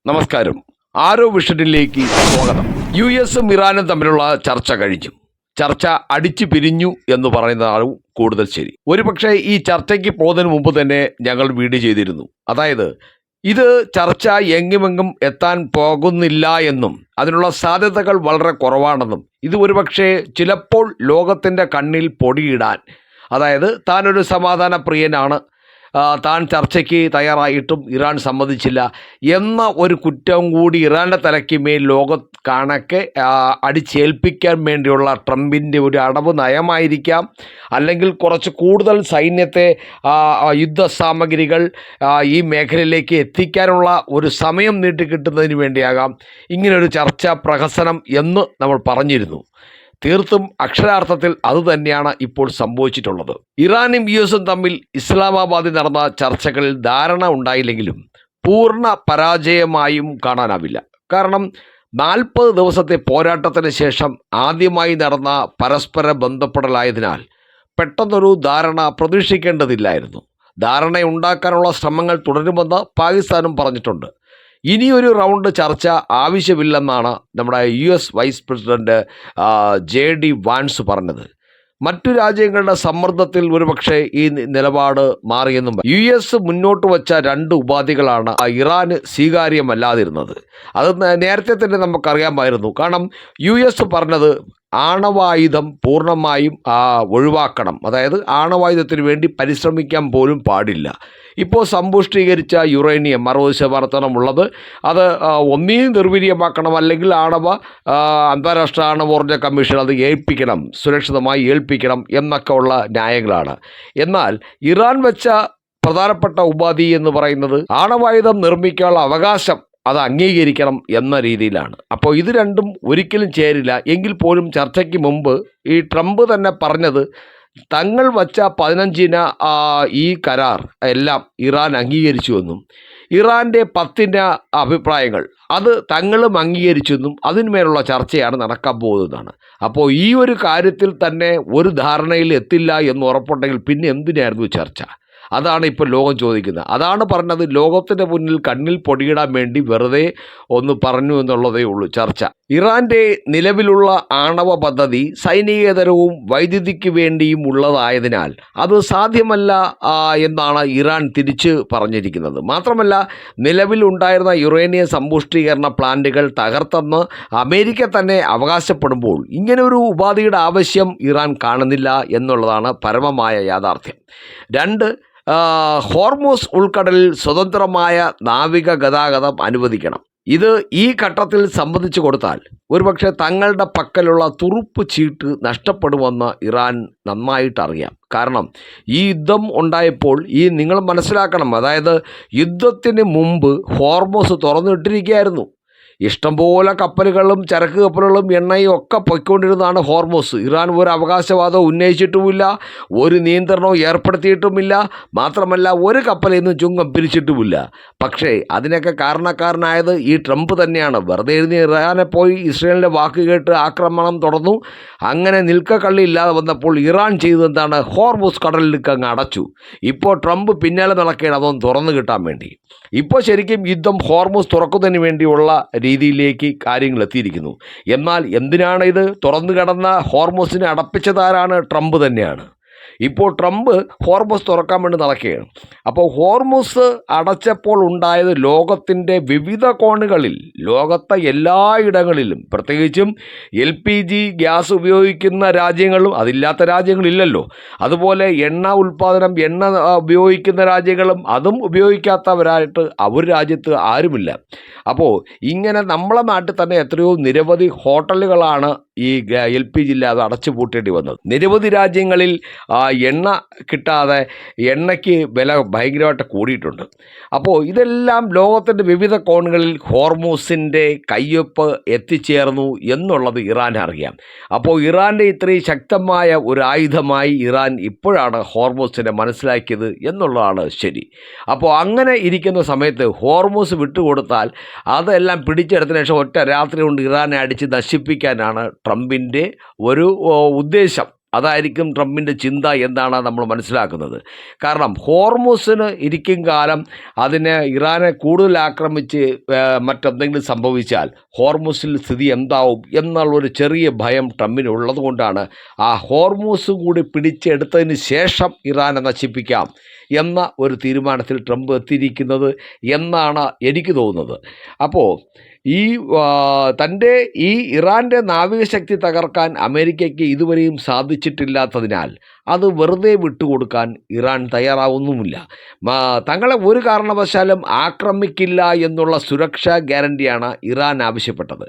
നമസ്കാരം. ആരോ വിഷനിലേക്ക് സ്വാഗതം. US-ഉം ഇറാനും തമ്മിലുള്ള ചർച്ച കഴിഞ്ഞു. ചർച്ച അടിച്ചു പിരിഞ്ഞു എന്ന് പറയുന്നതാണ് കൂടുതൽ ശരി. ഒരുപക്ഷെ ഈ ചർച്ചയ്ക്ക് പോകുന്നതിന് മുമ്പ് തന്നെ ഞങ്ങൾ വീഡിയോ ചെയ്തിരുന്നു. അതായത് ഇത് ചർച്ച എങ്ങുമെങ്ങും എത്താൻ പോകുന്നില്ല എന്നും അതിനുള്ള സാധ്യതകൾ വളരെ കുറവാണെന്നും ഇത് ഒരുപക്ഷെ ചിലപ്പോൾ ലോകത്തിൻ്റെ കണ്ണിൽ പൊടിയിടാൻ, അതായത് താനൊരു സമാധാന പ്രിയനാണ്, താൻ ചർച്ചയ്ക്ക് തയ്യാറായിട്ടും ഇറാൻ സമ്മതിച്ചില്ല എന്ന ഒരു കുറ്റം കൂടി ഇറാൻ്റെ തലയ്ക്ക് മേൽ കണക്കെ അടിച്ചേൽപ്പിക്കാൻ വേണ്ടിയുള്ള ട്രംപിൻ്റെ ഒരു അടവ് നയമായിരിക്കാം. അല്ലെങ്കിൽ കുറച്ച് കൂടുതൽ സൈന്യത്തെ, യുദ്ധസാമഗ്രികൾ ഈ മേഖലയിലേക്ക് എത്തിക്കാനുള്ള ഒരു സമയം നീട്ടിക്കിട്ടുന്നതിന് വേണ്ടിയാകാം ഇങ്ങനൊരു ചർച്ചാ പ്രഹസനം എന്ന് നമ്മൾ പറഞ്ഞിരുന്നു. തീർത്തും അക്ഷരാർത്ഥത്തിൽ അതുതന്നെയാണ് ഇപ്പോൾ സംഭവിച്ചിട്ടുള്ളത്. ഇറാനും US-ഉം തമ്മിൽ ഇസ്ലാമാബാദിൽ നടന്ന ചർച്ചകളിൽ ധാരണ ഉണ്ടായില്ലെങ്കിലും പൂർണ്ണ പരാജയമായും കാണാനാവില്ല. കാരണം 40 ദിവസത്തെ പോരാട്ടത്തിന് ശേഷം ആദ്യമായി നടന്ന പരസ്പര ബന്ധപ്പെടലായതിനാൽ പെട്ടെന്നൊരു ധാരണ പ്രതീക്ഷിക്കേണ്ടതില്ലായിരുന്നു. ധാരണയുണ്ടാക്കാനുള്ള ശ്രമങ്ങൾ തുടരുമെന്ന് പാകിസ്ഥാനും പറഞ്ഞിട്ടുണ്ട്. ഇനിയൊരു റൗണ്ട് ചർച്ച ആവശ്യമില്ലെന്നാണ് നമ്മുടെ US vice president JD Vance പറഞ്ഞത്. മറ്റു രാജ്യങ്ങളുടെ സമ്മർദ്ദത്തിൽ ഒരുപക്ഷെ ഈ നിലപാട് മാറിയെന്നും US മുന്നോട്ട് വച്ച 2 ഉപാധികളാണ് ഇറാന് സ്വീകാര്യമല്ലാതിരുന്നത്. അത് നേരത്തെ തന്നെ നമുക്കറിയാമായിരുന്നു. കാരണം US പറഞ്ഞത് ആണവായുധം പൂർണ്ണമായും ഒഴിവാക്കണം, അതായത് ആണവായുധത്തിന് വേണ്ടി പരിശ്രമിക്കാൻ പോലും പാടില്ല. ഇപ്പോൾ സമ്പുഷ്ടീകരിച്ച യുറേനിയം 60% ഉള്ളത് അത് ഒന്നിനും നിർവീര്യമാക്കണം, അല്ലെങ്കിൽ അന്താരാഷ്ട്ര ആണവോർജ കമ്മീഷൻ അത് ഏൽപ്പിക്കണം, സുരക്ഷിതമായി ഏൽപ്പിക്കണം എന്നൊക്കെ ഉള്ള ന്യായങ്ങളാണ്. എന്നാൽ ഇറാൻ വെച്ച പ്രധാനപ്പെട്ട ഉപാധി എന്ന് പറയുന്നത് ആണവായുധം നിർമ്മിക്കാനുള്ള അവകാശം അത് അംഗീകരിക്കണം എന്ന രീതിയിലാണ്. അപ്പോൾ ഇത് രണ്ടും ഒരിക്കലും ചേരില്ല. എങ്കിൽ പോലും ചർച്ചയ്ക്ക് മുമ്പ് ഈ ട്രംപ് തന്നെ പറഞ്ഞത് തങ്ങൾ വച്ച 15 ഈ കരാർ എല്ലാം ഇറാൻ അംഗീകരിച്ചുവെന്നും ഇറാൻ്റെ 10 അഭിപ്രായങ്ങൾ അത് തങ്ങളും അംഗീകരിച്ചെന്നും അതിന്മേലുള്ള ചർച്ചയാണ് നടക്കാൻ പോകുന്നതാണ്. അപ്പോൾ ഈ ഒരു കാര്യത്തിൽ തന്നെ ഒരു ധാരണയിൽ എത്തില്ല എന്ന് ഉറപ്പുണ്ടെങ്കിൽ പിന്നെ എന്തിനായിരുന്നു ചർച്ച? അതാണ് ഇപ്പോൾ ലോകം ചോദിക്കുന്നത്. അതാണ് പറഞ്ഞത്, ലോകത്തിൻ്റെ മുന്നിൽ കണ്ണിൽ പൊടിയിടാൻ വേണ്ടി വെറുതെ ഒന്ന് പറഞ്ഞു എന്നുള്ളതേ ഉള്ളൂ ചർച്ച. ഇറാൻ്റെ നിലവിലുള്ള ആണവ പദ്ധതി സൈനികേതരവും വൈദ്യുതിക്ക് വേണ്ടിയും ഉള്ളതായതിനാൽ അത് സാധ്യമല്ല എന്നാണ് ഇറാൻ തിരിച്ച് പറഞ്ഞിരിക്കുന്നത്. മാത്രമല്ല, നിലവിലുണ്ടായിരുന്ന യുറേനിയം സമ്പുഷ്ടീകരണ പ്ലാന്റുകൾ തകർത്തെന്ന് അമേരിക്ക തന്നെ അവകാശപ്പെടുമ്പോൾ ഇങ്ങനൊരു ഉപാധിയുടെ ആവശ്യം ഇറാൻ കാണുന്നില്ല എന്നുള്ളതാണ് പരമമായ യാഥാർത്ഥ്യം. 2, ഹോർമൂസ് ഉൾക്കടലിൽ സ്വതന്ത്രമായ നാവിക ഗതാഗതം അനുവദിക്കണം. ഇത് ഈ ഘട്ടത്തിൽ സമ്മതിച്ചു കൊടുത്താൽ ഒരുപക്ഷെ തങ്ങളുടെ പക്കലുള്ള തുറുപ്പ് ചീട്ട് നഷ്ടപ്പെടുമെന്ന് ഇറാൻ നന്നായിട്ടറിയാം. കാരണം ഈ യുദ്ധം ഉണ്ടായപ്പോൾ നിങ്ങൾ മനസ്സിലാക്കണം, അതായത് യുദ്ധത്തിന് മുമ്പ് ഹോർമൂസ് തുറന്നിട്ടിരിക്കുകയായിരുന്നു. ഇഷ്ടംപോലെ കപ്പലുകളും ചരക്ക് കപ്പലുകളും എണ്ണയും ഒക്കെ പൊയ്ക്കൊണ്ടിരുന്നതാണ് ഹോർമൂസ്. ഇറാൻ ഒരു അവകാശവാദവും ഉന്നയിച്ചിട്ടുമില്ല, ഒരു നിയന്ത്രണവും ഏർപ്പെടുത്തിയിട്ടുമില്ല. മാത്രമല്ല, ഒരു കപ്പലിൽ നിന്ന് ചുങ്കം പിരിച്ചിട്ടുമില്ല. പക്ഷേ അതിനൊക്കെ കാരണക്കാരനായത് ഈ ട്രംപ് തന്നെയാണ്. വെറുതെ എഴുതി ഇറാനെ പോയി ഇസ്രയേലിൻ്റെ വാക്ക് കേട്ട് ആക്രമണം തുടർന്നു. അങ്ങനെ നിൽക്കക്കള്ളിയില്ലാതെ വന്നപ്പോൾ ഇറാൻ ചെയ്തതെന്താണ്? ഹോർമൂസ് കടലിലേക്ക് അങ്ങ് അടച്ചു. ഇപ്പോൾ ട്രംപ് പിന്നാലെ നടക്കുകയാണ് അതൊന്ന് തുറന്നു കിട്ടാൻ വേണ്ടി. ഇപ്പോൾ ശരിക്കും യുദ്ധം ഹോർമൂസ് തുറക്കുന്നതിന് വേണ്ടിയുള്ള രീതിയിലേക്ക് കാര്യങ്ങൾ എത്തിയിരിക്കുന്നു. എന്നാൽ എന്തിനാണ് ഇത് തുറന്നു കിടന്ന ഹോർമൂസിനെ അടപ്പിച്ചതാരാണ്? ട്രംപ് തന്നെയാണ്. ഇപ്പോൾ ട്രംപ് ഹോർമൂസ് തുറക്കാൻ വേണ്ടി നടക്കുകയാണ്. അപ്പോൾ ഹോർമൂസ് അടച്ചപ്പോൾ ഉണ്ടായത് ലോകത്തിൻ്റെ വിവിധ കോണുകളിൽ, ലോകത്തെ എല്ലായിടങ്ങളിലും, പ്രത്യേകിച്ചും LPG ഗ്യാസ് ഉപയോഗിക്കുന്ന രാജ്യങ്ങളും അതില്ലാത്ത രാജ്യങ്ങളില്ലല്ലോ, അതുപോലെ എണ്ണ ഉൽപ്പാദനം, എണ്ണ ഉപയോഗിക്കുന്ന രാജ്യങ്ങളും അതും ഉപയോഗിക്കാത്തവരായിട്ട് ഒരു രാജ്യത്ത് ആരുമില്ല. അപ്പോൾ ഇങ്ങനെ നമ്മളെ നാട്ടിൽ തന്നെ എത്രയോ നിരവധി ഹോട്ടലുകളാണ് ഈ LPG ഇല്ലാതെ അടച്ചു പൂട്ടേണ്ടി വന്നത്. നിരവധി രാജ്യങ്ങളിൽ എണ്ണ കിട്ടാതെ എണ്ണയ്ക്ക് വില ഭയങ്കരമായിട്ട് കൂടിയിട്ടുണ്ട്. അപ്പോൾ ഇതെല്ലാം ലോകത്തിൻ്റെ വിവിധ കോണുകളിൽ ഹോർമൂസിൻ്റെ കയ്യൊപ്പ് എത്തിച്ചേർന്നു എന്നുള്ളത് ഇറാൻ അറിയാം. അപ്പോൾ ഇറാൻ്റെ ഇത്രയും ശക്തമായ ഒരു ആയുധമായി ഇറാൻ ഇപ്പോഴാണ് ഹോർമൂസിനെ മനസ്സിലാക്കിയത് എന്നുള്ളതാണ് ശരി. അപ്പോൾ അങ്ങനെ ഇരിക്കുന്ന സമയത്ത് ഹോർമൂസ് വിട്ടുകൊടുത്താൽ അതെല്ലാം പിടിച്ചെടുത്തതിന് ശേഷം ഒറ്റ രാത്രി കൊണ്ട് ഇറാനെ അടിച്ച് നശിപ്പിക്കാനാണ് ട്രംപിൻ്റെ ഒരു ഉദ്ദേശം. അതായിരിക്കും ട്രംപിൻ്റെ ചിന്ത എന്നാണ് നമ്മൾ മനസ്സിലാക്കുന്നത്. കാരണം ഹോർമൂസിന് ഇരിക്കും കാലം അതിന് ഇറാനെ കൂടുതൽ ആക്രമിച്ച് മറ്റെന്തെങ്കിലും സംഭവിച്ചാൽ ഹോർമൂസിൽ സ്ഥിതി എന്താവും എന്നുള്ളൊരു ചെറിയ ഭയം ട്രംപിന് ഉള്ളത് കൊണ്ടാണ് ആ ഹോർമൂസ് കൂടി പിടിച്ചെടുത്തതിന് ശേഷം ഇറാനെ നശിപ്പിക്കാം എന്ന ഒരു തീരുമാനത്തിൽ ട്രംപ് എത്തിയിരിക്കുന്നത് എന്നാണ് എനിക്ക് തോന്നുന്നത്. അപ്പോൾ ഈ തൻ്റെ ഈ ഇറാൻ്റെ നാവികശക്തി തകർക്കാൻ അമേരിക്കയ്ക്ക് ഇതുവരെയും സാധിച്ചിട്ടില്ലാത്തതിനാൽ അത് വെറുതെ വിട്ടുകൊടുക്കാൻ ഇറാൻ തയ്യാറാവുന്നുമില്ല. തങ്ങളെ ഒരു കാരണവശാലും ആക്രമിക്കില്ല എന്നുള്ള സുരക്ഷാ ഗ്യാരണ്ടിയാണ് ഇറാൻ ആവശ്യപ്പെട്ടത്.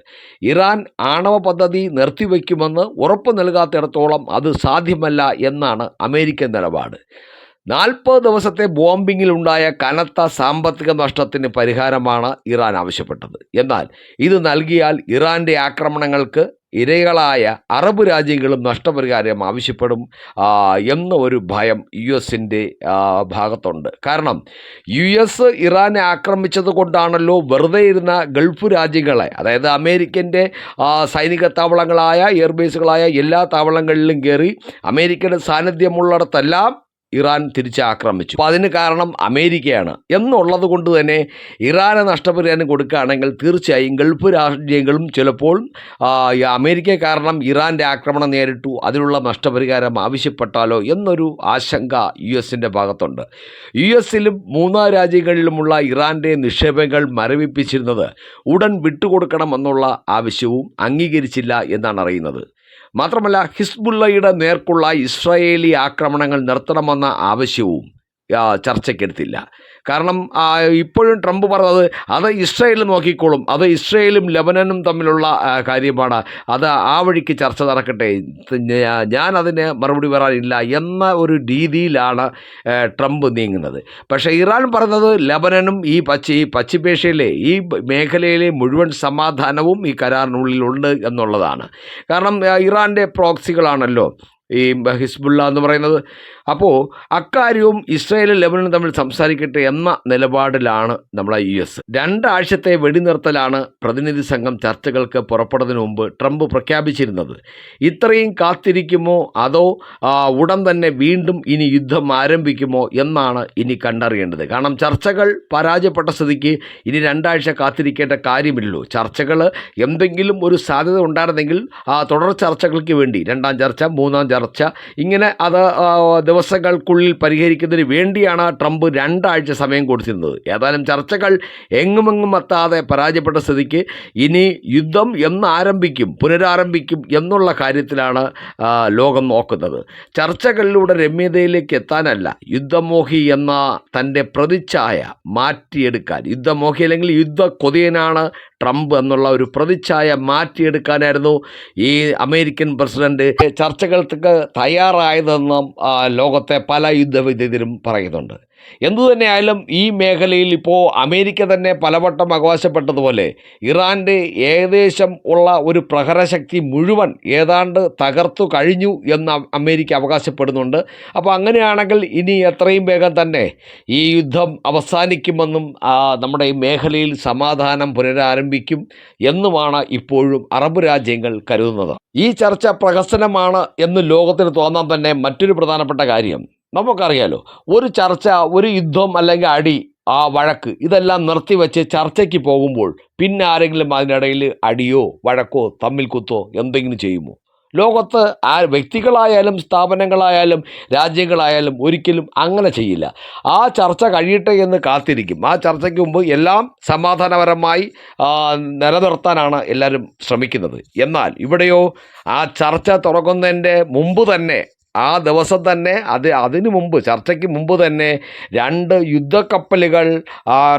ഇറാൻ ആണവ പദ്ധതി നിർത്തിവെക്കുമെന്ന് ഉറപ്പ് നൽകാത്തിടത്തോളം അത് സാധ്യമല്ല എന്നാണ് അമേരിക്കൻ നിലപാട്. 40 ദിവസത്തെ ബോംബിങ്ങിലുണ്ടായ കനത്ത സാമ്പത്തിക നഷ്ടത്തിന് പരിഹാരമാണ് ഇറാൻ ആവശ്യപ്പെട്ടത്. എന്നാൽ ഇത് നൽകിയാൽ ഇറാൻ്റെ ആക്രമണങ്ങൾക്ക് ഇരകളായ അറബ് രാജ്യങ്ങളും നഷ്ടപരിഹാരം ആവശ്യപ്പെടും എന്ന ഒരു ഭയം US-ൻ്റെ ഭാഗത്തുണ്ട്. കാരണം US ഇറാനെ ആക്രമിച്ചത് കൊണ്ടാണല്ലോ വെറുതെ ഇരുന്ന ഗൾഫ് രാജ്യങ്ങളെ, അതായത് അമേരിക്കൻ്റെ സൈനിക താവളങ്ങളായ എയർബേസുകളായ എല്ലാ താവളങ്ങളിലും കയറി അമേരിക്കയുടെ സാന്നിധ്യമുള്ളിടത്തെല്ലാം ഇറാൻ തിരിച്ച് ആക്രമിച്ചു. അപ്പോൾ അതിന് കാരണം അമേരിക്കയാണ് എന്നുള്ളത് കൊണ്ട് തന്നെ ഇറാന് നഷ്ടപരിഹാരം കൊടുക്കുകയാണെങ്കിൽ തീർച്ചയായും ഗൾഫ് രാജ്യങ്ങളും ചിലപ്പോൾ അമേരിക്ക കാരണം ഇറാൻ്റെ ആക്രമണം നേരിട്ടു, അതിനുള്ള നഷ്ടപരിഹാരം ആവശ്യപ്പെട്ടാലോ എന്നൊരു ആശങ്ക US-ൻ്റെ ഭാഗത്തുണ്ട്. US-ലും 3 രാജ്യങ്ങളിലുമുള്ള ഇറാൻ്റെ നിക്ഷേപങ്ങൾ മരവിപ്പിച്ചിരുന്നത് ഉടൻ വിട്ടുകൊടുക്കണമെന്നുള്ള ആവശ്യവും അംഗീകരിച്ചില്ല എന്നാണ് അറിയുന്നത്. മാത്രമല്ല ഹിസ്ബുള്ളയുടെ നേർക്കുള്ള ഇസ്രായേലി ആക്രമണങ്ങൾ നിർത്തണമെന്ന ആവശ്യവും ചർച്ചയ്ക്കെടുത്തില്ല. കാരണം ഇപ്പോഴും ട്രംപ് പറഞ്ഞത് അത് ഇസ്രായേൽ നോക്കിക്കോളും, അത് ഇസ്രായേലും ലെബനനും തമ്മിലുള്ള കാര്യമാണ്, അത് ആ വഴിക്ക് ചർച്ച നടക്കട്ടെ, ഞാൻ അതിന് മറുപടി പറയാനില്ല എന്ന ഒരു രീതിയിലാണ് ട്രംപ് നീങ്ങുന്നത്. പക്ഷേ ഇറാൻ പറഞ്ഞത് ലെബനനും ഈ പശ്ചിമേഷ്യയിലെ ഈ മേഖലയിലെ മുഴുവൻ സമാധാനവും ഈ കരാറിനുള്ളിലുണ്ട് എന്നുള്ളതാണ്. കാരണം ഇറാൻ്റെ പ്രോക്സികളാണല്ലോ ഈ ഹിസ്ബുള്ള എന്ന് പറയുന്നത്. അപ്പോൾ അക്കാര്യവും ഇസ്രായേലും ലെബനനും തമ്മിൽ സംസാരിക്കട്ടെ എന്ന നിലപാടിലാണ് നമ്മളെ US. 2 ആഴ്ചത്തെ വെടിനിർത്തലാണ് പ്രതിനിധി സംഘം ചർച്ചകൾക്ക് പുറപ്പെടുന്നതിന് മുമ്പ് ട്രംപ് പ്രഖ്യാപിച്ചിരുന്നത്. ഇത്രയും കാത്തിരിക്കുമോ അതോ ഉടൻ തന്നെ വീണ്ടും ഇനി യുദ്ധം ആരംഭിക്കുമോ എന്നാണ് ഇനി കണ്ടറിയേണ്ടത്. കാരണം ചർച്ചകൾ പരാജയപ്പെട്ട സ്ഥിതിക്ക് ഇനി 2 ആഴ്ച കാത്തിരിക്കേണ്ട കാര്യമില്ലല്ലോ. ചർച്ചകൾ എന്തെങ്കിലും ഒരു സാധ്യത ഉണ്ടായിരുന്നെങ്കിൽ തുടർ ചർച്ചകൾക്ക് വേണ്ടി 2ാം ചർച്ച 3ാം ചർച്ച ഇങ്ങനെ അത് ദിവസങ്ങൾക്കുള്ളിൽ പരിഹരിക്കുന്നതിന് വേണ്ടിയാണ് ട്രംപ് 2 ആഴ്ച സമയം കൊടുത്തിരുന്നത്. ഏതായാലും ചർച്ചകൾ എങ്ങുമെങ്ങും എത്താതെ പരാജയപ്പെട്ട സ്ഥിതിക്ക് ഇനി യുദ്ധം പുനരാരംഭിക്കും എന്നുള്ള കാര്യത്തിലാണ് ലോകം നോക്കുന്നത്. ചർച്ചകളിലൂടെ രമ്യതയിലേക്ക് എത്താനല്ല, യുദ്ധമോഹി എന്ന തൻ്റെ പ്രതിച്ഛായ മാറ്റിയെടുക്കാൻ, യുദ്ധമോഹി അല്ലെങ്കിൽ യുദ്ധക്കൊതിയനാണ് ട്രംപ് എന്നുള്ള ഒരു പ്രതിച്ഛായ മാറ്റിയെടുക്കാനായിരുന്നു ഈ അമേരിക്കൻ പ്രസിഡന്റ് ചർച്ചകൾക്ക് തയ്യാറായതെന്നും ലോകത്തെ പല യുദ്ധവിദഗ്ധരും പറയുന്നുണ്ട്. എന്തുതന്നെയായാലും ഈ മേഖലയിൽ ഇപ്പോൾ അമേരിക്ക തന്നെ പലവട്ടം അവകാശപ്പെട്ടതുപോലെ ഇറാൻ്റെ ഏകദേശം ഉള്ള ഒരു പ്രഹരശക്തി മുഴുവൻ ഏതാണ്ട് തകർത്തു കഴിഞ്ഞു എന്ന് അമേരിക്ക അവകാശപ്പെടുന്നുണ്ട്. അപ്പോൾ അങ്ങനെയാണെങ്കിൽ ഇനി എത്രയും വേഗം തന്നെ ഈ യുദ്ധം അവസാനിക്കുമെന്നും നമ്മുടെ ഈ മേഖലയിൽ സമാധാനം പുനരാരംഭിക്കും എന്നുമാണ് ഇപ്പോഴും അറബ് രാജ്യങ്ങൾ കരുതുന്നത്. ഈ ചർച്ച പ്രഹസനമാണ് എന്ന് ലോകത്തിന് തോന്നാൻ തന്നെ മറ്റൊരു പ്രധാനപ്പെട്ട കാര്യം നമുക്കറിയാലോ. ഒരു ചർച്ച, ഒരു യുദ്ധം അല്ലെങ്കിൽ അടി, വഴക്ക് ഇതെല്ലാം നിർത്തിവെച്ച് ചർച്ചയ്ക്ക് പോകുമ്പോൾ പിന്നെ ആരെങ്കിലും അതിനിടയിൽ അടിയോ വഴക്കോ തമ്മിൽ കുത്തോ എന്തെങ്കിലും ചെയ്യുമോ? ലോകത്ത് വ്യക്തികളായാലും സ്ഥാപനങ്ങളായാലും രാജ്യങ്ങളായാലും ഒരിക്കലും അങ്ങനെ ചെയ്യില്ല. ആ ചർച്ച കഴിയട്ടെ എന്ന് കാത്തിരിക്കും. ആ ചർച്ചയ്ക്ക് മുമ്പ് എല്ലാം സമാധാനപരമായി നിലനിർത്താനാണ് എല്ലാവരും ശ്രമിക്കുന്നത്. എന്നാൽ ഇവിടെയോ ആ ചർച്ച തുടങ്ങുന്നതിൻ്റെ മുമ്പ് തന്നെ, ആ ദിവസം തന്നെ, അതിനു മുമ്പ്, ചർച്ചയ്ക്ക് മുമ്പ് തന്നെ 2 യുദ്ധക്കപ്പലുകൾ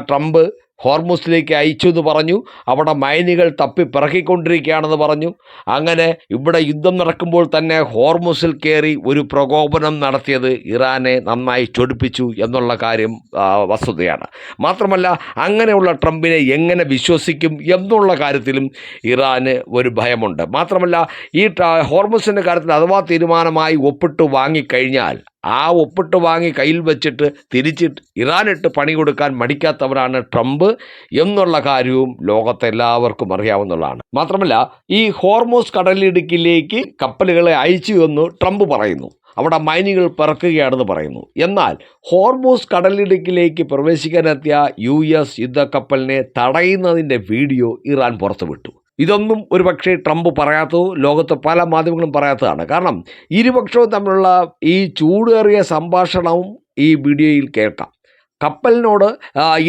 ട്രംപ് ഹോർമുസിലേക്ക് അയച്ചു എന്ന് പറഞ്ഞു. അവിടെ മൈനുകൾ തപ്പിപ്പിറക്കിക്കൊണ്ടിരിക്കുകയാണെന്ന് പറഞ്ഞു. അങ്ങനെ ഇവിടെ യുദ്ധം നടക്കുമ്പോൾ തന്നെ ഹോർമുസിൽ കയറി ഒരു പ്രകോപനം നടത്തിയത് ഇറാനെ നന്നായി ചൊടിപ്പിച്ചു എന്നുള്ള കാര്യം വസ്തുതയാണ്. മാത്രമല്ല അങ്ങനെയുള്ള ട്രംപിനെ എങ്ങനെ വിശ്വസിക്കും എന്നുള്ള കാര്യത്തിലും ഇറാന് ഒരു ഭയമുണ്ട്. മാത്രമല്ല ഈ ഹോർമുസിൻ്റെ കാര്യത്തിൽ അഥവാ തീരുമാനമായി ഒപ്പിട്ട് വാങ്ങിക്കഴിഞ്ഞാൽ ആ ഒപ്പിട്ട് വാങ്ങി കയ്യിൽ വെച്ചിട്ട് തിരിച്ചിട്ട് ഇറാനിട്ട് പണി കൊടുക്കാൻ മടിക്കാത്തവരാണ് ട്രംപ് എന്നുള്ള കാര്യവും ലോകത്തെല്ലാവർക്കും അറിയാവുന്നതാണ്. മാത്രമല്ല, ഈ ഹോർമൂസ് കടലിടുക്കിലേക്ക് കപ്പലുകളെ അയച്ചു എന്ന് ട്രംപ് പറയുന്നു. അവിടെ മൈനുകൾ പിറക്കുകയാണെന്ന് പറയുന്നു. എന്നാൽ ഹോർമൂസ് കടലിടുക്കിലേക്ക് പ്രവേശിക്കാനെത്തിയ US യുദ്ധക്കപ്പലിനെ തടയുന്നതിൻ്റെ വീഡിയോ ഇറാൻ പുറത്തുവിട്ടു. ഇതൊന്നും ഒരുപക്ഷെ ട്രംപ് പറയാത്തതോ ലോകത്ത് പല മാധ്യമങ്ങളും പറയാത്തതാണ്. കാരണം ഇരുപക്ഷവും തമ്മിലുള്ള ഈ ചൂടേറിയ സംഭാഷണവും ഈ വീഡിയോയിൽ കേൾക്കാം. കപ്പലിനോട്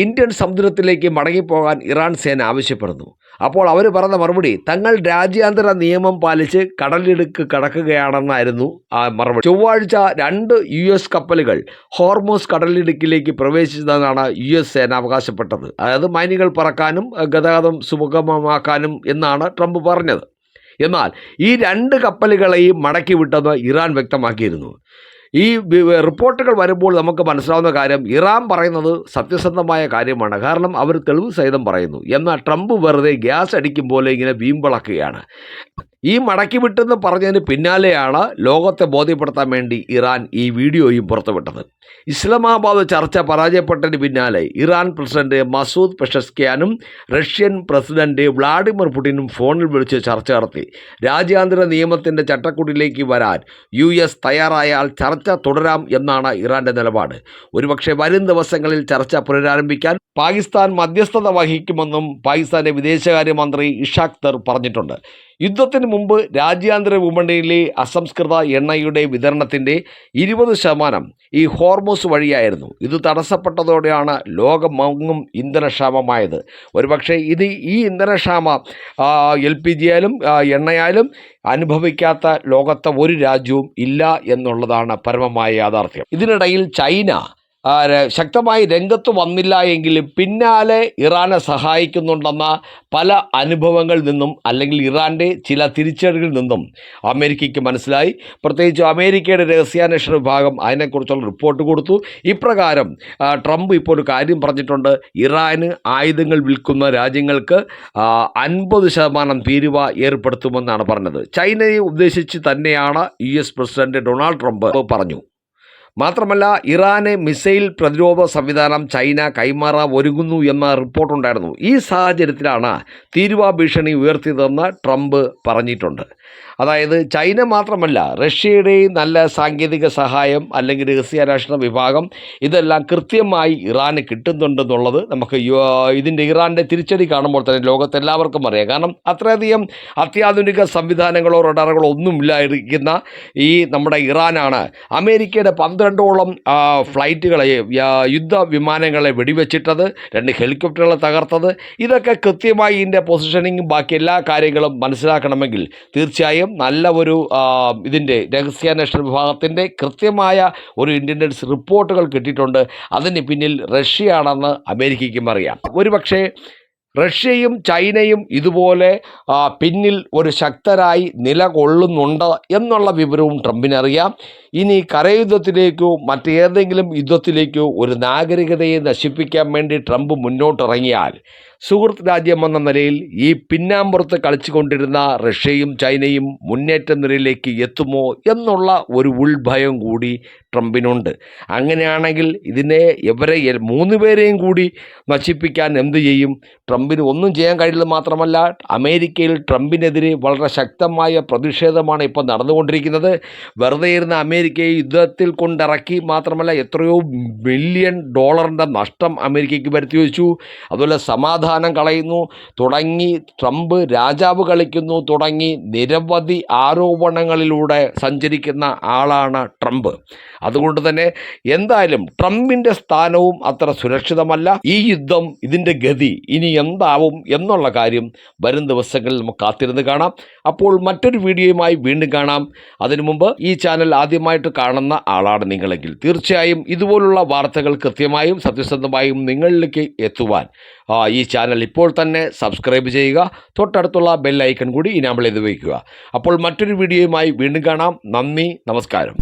ഇന്ത്യൻ സമുദ്രത്തിലേക്ക് മടങ്ങിപ്പോകാൻ ഇറാൻ സേന ആവശ്യപ്പെടുന്നു. അപ്പോൾ അവർ പറഞ്ഞ മറുപടി തങ്ങൾ രാജ്യാന്തര നിയമം പാലിച്ച് കടലിടുക്ക് കടക്കുകയാണെന്നായിരുന്നു ആ മറുപടി. ചൊവ്വാഴ്ച 2 US കപ്പലുകൾ ഹോർമൂസ് കടലിടുക്കിലേക്ക് പ്രവേശിച്ചതെന്നാണ് US സേന അവകാശപ്പെട്ടത്. അതായത് മൈനുകൾ പറക്കാനും ഗതാഗതം സുഗമമാക്കാനും എന്നാണ് ട്രംപ് പറഞ്ഞത്. എന്നാൽ ഈ 2 കപ്പലുകളെയും മടക്കി വിട്ടെന്ന് ഇറാൻ വ്യക്തമാക്കിയിരുന്നു. ഈ റിപ്പോർട്ടുകൾ വരുമ്പോൾ നമുക്ക് മനസ്സിലാവുന്ന കാര്യം ഇറാൻ പറയുന്നത് സത്യസന്ധമായ കാര്യമാണ്. കാരണം അവർ തെളിവ് സഹിതം പറയുന്നു. എന്നാൽ ട്രംപ് വെറുതെ ഗ്യാസ് അടിക്കും പോലെ ഇങ്ങനെ വീമ്പിളക്കുകയാണ്. ഈ മടക്കി വിട്ടെന്ന് പറഞ്ഞതിന് പിന്നാലെയാണ് ലോകത്തെ ബോധ്യപ്പെടുത്താൻ വേണ്ടി ഇറാൻ ഈ വീഡിയോയും പുറത്തുവിട്ടത്. ഇസ്ലാമാബാദ് ചർച്ച പരാജയപ്പെട്ടതിന് പിന്നാലെ ഇറാൻ പ്രസിഡന്റ് മസൂദ് പെഷസ്കിയാനും റഷ്യൻ പ്രസിഡന്റ് വ്ളാഡിമിർ പുടിനും ഫോണിൽ വിളിച്ച് ചർച്ച നടത്തി. രാജ്യാന്തര നിയമത്തിൻ്റെ ചട്ടക്കൂടിലേക്ക് വരാൻ US തയ്യാറായാൽ ചർച്ച തുടരാം എന്നാണ് ഇറാൻ്റെ നിലപാട്. ഒരുപക്ഷെ വരും ദിവസങ്ങളിൽ ചർച്ച പുനരാരംഭിക്കാൻ പാകിസ്ഥാൻ മധ്യസ്ഥത വഹിക്കുമെന്നും പാകിസ്ഥാൻ്റെ വിദേശകാര്യമന്ത്രി ഇഷാഖ് ദർ പറഞ്ഞിട്ടുണ്ട്. യുദ്ധത്തിന് മുമ്പ് രാജ്യാന്തര വിപണിയിലെ അസംസ്കൃത എണ്ണയുടെ വിതരണത്തിൻ്റെ 20% ഈ ഹോർമൂസ് വഴിയായിരുന്നു. ഇത് തടസ്സപ്പെട്ടതോടെയാണ് ലോകമെങ്ങും ഇന്ധനക്ഷാമമായത്. ഒരുപക്ഷെ ഈ ഇന്ധനക്ഷാമം LPG ആയാലും എണ്ണയായാലും അനുഭവിക്കാത്ത ലോകത്തെ ഒരു രാജ്യവും ഇല്ല എന്നുള്ളതാണ് പരമമായ യാഥാർത്ഥ്യം. ഇതിനിടയിൽ ചൈന ശക്തമായി രംഗത്ത് വന്നില്ല എങ്കിലും പിന്നാലെ ഇറാനെ സഹായിക്കുന്നുണ്ടെന്ന പല അനുഭവങ്ങളിൽ നിന്നും അല്ലെങ്കിൽ ഇറാൻ്റെ ചില തിരിച്ചടികളിൽ നിന്നും അമേരിക്കയ്ക്ക് മനസ്സിലായി. പ്രത്യേകിച്ച് അമേരിക്കയുടെ രഹസ്യാന്വേഷണ വിഭാഗം അതിനെക്കുറിച്ചുള്ള റിപ്പോർട്ട് കൊടുത്തു. ഇപ്രകാരം ട്രംപ് ഇപ്പോൾ ഒരു കാര്യം പറഞ്ഞിട്ടുണ്ട്. ഇറാന് ആയുധങ്ങൾ വിൽക്കുന്ന രാജ്യങ്ങൾക്ക് 50% തീരുവ ഏർപ്പെടുത്തുമെന്നാണ് പറഞ്ഞത്. ചൈനയെ ഉദ്ദേശിച്ച് തന്നെയാണ് US പ്രസിഡന്റ് ഡൊണാൾഡ് ട്രംപ് പറഞ്ഞു. മാത്രമല്ല, ഇറാന് മിസൈൽ പ്രതിരോധ സംവിധാനം ചൈന കൈമാറാൻ ഒരുങ്ങുന്നു എന്ന റിപ്പോർട്ടുണ്ടായിരുന്നു. ഈ സാഹചര്യത്തിലാണ് തീരുവ ഭീഷണി ഉയർത്തിയതെന്ന് ട്രംപ് പറഞ്ഞിട്ടുണ്ട്. അതായത് ചൈന മാത്രമല്ല, റഷ്യയുടെയും നല്ല സാങ്കേതിക സഹായം അല്ലെങ്കിൽ രഹസ്യാന്വേഷണ വിഭാഗം ഇതെല്ലാം കൃത്യമായി ഇറാന് കിട്ടുന്നുണ്ടെന്നുള്ളത് നമുക്ക് ഇതിൻ്റെ ഇറാൻ്റെ തിരിച്ചടി കാണുമ്പോൾ തന്നെ ലോകത്തെല്ലാവർക്കും അറിയാം. കാരണം അത്രയധികം അത്യാധുനിക സംവിധാനങ്ങളോ റഡാറുകളോ ഒന്നുമില്ലായിരിക്കുന്ന ഈ നമ്മുടെ ഇറാനാണ് അമേരിക്കയുടെ 12ഓളം ഫ്ലൈറ്റുകളെ യുദ്ധ വിമാനങ്ങളെ വെടിവെച്ചിട്ടത്, 2 ഹെലികോപ്റ്ററുകളെ തകർത്തത്. ഇതൊക്കെ കൃത്യമായി ഇതിൻ്റെ പൊസിഷനിങ്ങും ബാക്കി എല്ലാ കാര്യങ്ങളും മനസ്സിലാക്കണമെങ്കിൽ തീർച്ചയായും നല്ല ഒരു ഇതിൻ്റെ രഹസ്യാന്വേഷണ വിഭാഗത്തിൻ്റെ കൃത്യമായ ഒരു ഇൻ്റലിജൻസ് റിപ്പോർട്ടുകൾ കിട്ടിയിട്ടുണ്ട്. അതിന് പിന്നിൽ റഷ്യയാണെന്ന് അമേരിക്കയ്ക്കും അറിയാം. ഒരുപക്ഷെ റഷ്യയും ചൈനയും ഇതുപോലെ പിന്നിൽ ഒരു ശക്തരായി നിലകൊള്ളുന്നുണ്ട് എന്നുള്ള വിവരവും ട്രംപിനറിയാം. ഇനി കരയുദ്ധത്തിലേക്കോ മറ്റേതെങ്കിലും യുദ്ധത്തിലേക്കോ ഒരു നാഗരികതയെ നശിപ്പിക്കാൻ വേണ്ടി ട്രംപ് മുന്നോട്ടിറങ്ങിയാൽ സുഹൃത്ത് രാജ്യമെന്ന നിലയിൽ ഈ പിന്നാമ്പുറത്ത് കളിച്ചുകൊണ്ടിരുന്ന റഷ്യയും ചൈനയും മുന്നേറ്റ നിരയിലേക്ക് എത്തുമോ എന്നുള്ള ഒരു ഉൾഭയം കൂടി ട്രംപിനുണ്ട്. അങ്ങനെയാണെങ്കിൽ ഇവരെ 3 പേരെയും കൂടി നശിപ്പിക്കാൻ എന്തു ചെയ്യും? ട്രംപിന് ഒന്നും ചെയ്യാൻ കഴിയില്ല. മാത്രമല്ല, അമേരിക്കയിൽ ട്രംപിനെതിരെ വളരെ ശക്തമായ പ്രതിഷേധമാണ് ഇപ്പോൾ നടന്നുകൊണ്ടിരിക്കുന്നത്. വെറുതെ ഇരുന്ന അമേരിക്കയെ യുദ്ധത്തിൽ കൊണ്ടിറക്കി. മാത്രമല്ല, എത്രയോ ബില്യൺ ഡോളറിൻ്റെ നഷ്ടം അമേരിക്കയ്ക്ക് വരുത്തി വെച്ചു. അതുപോലെ സമാധാനം കളയുന്നു തുടങ്ങി, ട്രംപ് രാജാവ് കളിക്കുന്നു തുടങ്ങി നിരവധി ആരോപണങ്ങളിലൂടെ സഞ്ചരിക്കുന്ന ആളാണ് ട്രംപ്. അതുകൊണ്ട് തന്നെ എന്തായാലും ട്രംപിൻ്റെ സ്ഥാനവും അത്ര സുരക്ഷിതമല്ല. ഈ യുദ്ധം, ഇതിൻ്റെ ഗതി ഇനി എന്താവും എന്നുള്ള കാര്യം വരും ദിവസങ്ങളിൽ നമുക്ക് കാത്തിരുന്ന് കാണാം. അപ്പോൾ മറ്റൊരു വീഡിയോയുമായി വീണ്ടും കാണാം. അതിനു മുമ്പ് ഈ ചാനൽ ആദ്യമായിട്ട് കാണുന്ന ആളാണ് നിങ്ങളെങ്കിൽ തീർച്ചയായും ഇതുപോലുള്ള വാർത്തകൾ കൃത്യമായും സത്യസന്ധമായും നിങ്ങളിലേക്ക് എത്തുവാൻ ഈ ചാനൽ ഇപ്പോൾ തന്നെ സബ്സ്ക്രൈബ് ചെയ്യുക. തൊട്ടടുത്തുള്ള ബെൽ ഐക്കൺ കൂടി ഇനാബിൾ ചെയ്ത് വയ്ക്കുക. അപ്പോൾ മറ്റൊരു വീഡിയോയുമായി വീണ്ടും കാണാം. നന്ദി, നമസ്കാരം.